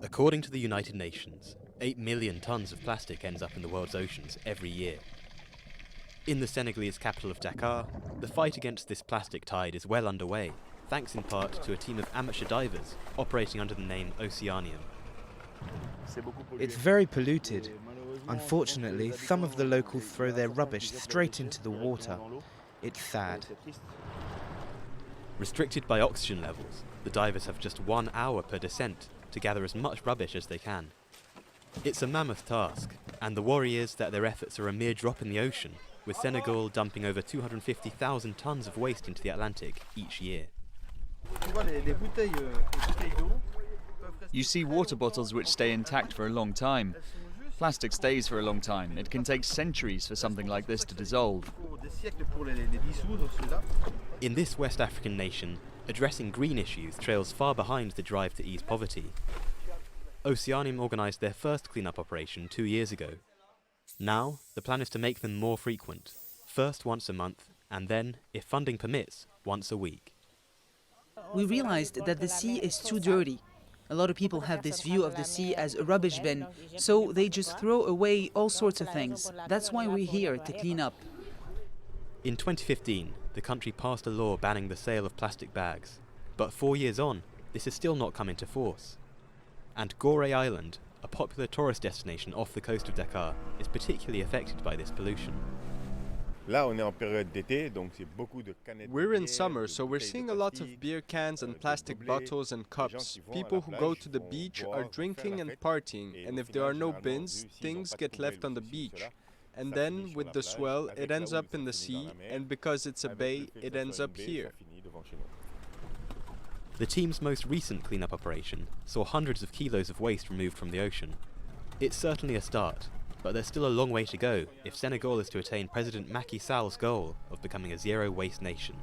According to the United Nations, 8 million tons of plastic ends up in the world's oceans every year. In the Senegalese capital of Dakar, the fight against this plastic tide is well underway, thanks in part to a team of amateur divers operating under the name Oceanium. It's very polluted. Unfortunately, some of the locals throw their rubbish straight into the water. It's sad. Restricted by oxygen levels, the divers have just 1 hour per descent to gather as much rubbish as they can. It's a mammoth task, and the worry is that their efforts are a mere drop in the ocean, with Senegal dumping over 250,000 tons of waste into the Atlantic each year. You see water bottles which stay intact for a long time. Plastic stays for a long time. It can take centuries for something like this to dissolve. In this West African nation, addressing green issues trails far behind the drive to ease poverty. Oceanium organised their first clean-up operation 2 years ago. Now, the plan is to make them more frequent, first once a month, and then, if funding permits, once a week. We realized that the sea is too dirty. A lot of people have this view of the sea as a rubbish bin, so they just throw away all sorts of things. That's why we're here, to clean up. In 2015, the country passed a law banning the sale of plastic bags, but 4 years on, this has still not come into force. And Gorée Island, a popular tourist destination off the coast of Dakar, is particularly affected by this pollution. We're in summer, so we're seeing a lot of beer cans and plastic bottles and cups. People who go to the beach are drinking and partying, and if there are no bins, things get left on the beach. And then, with the swell, it ends up in the sea, and because it's a bay, it ends up here. The team's most recent cleanup operation saw hundreds of kilos of waste removed from the ocean. It's certainly a start, but there's still a long way to go if Senegal is to attain President Macky Sall's goal of becoming a zero-waste nation.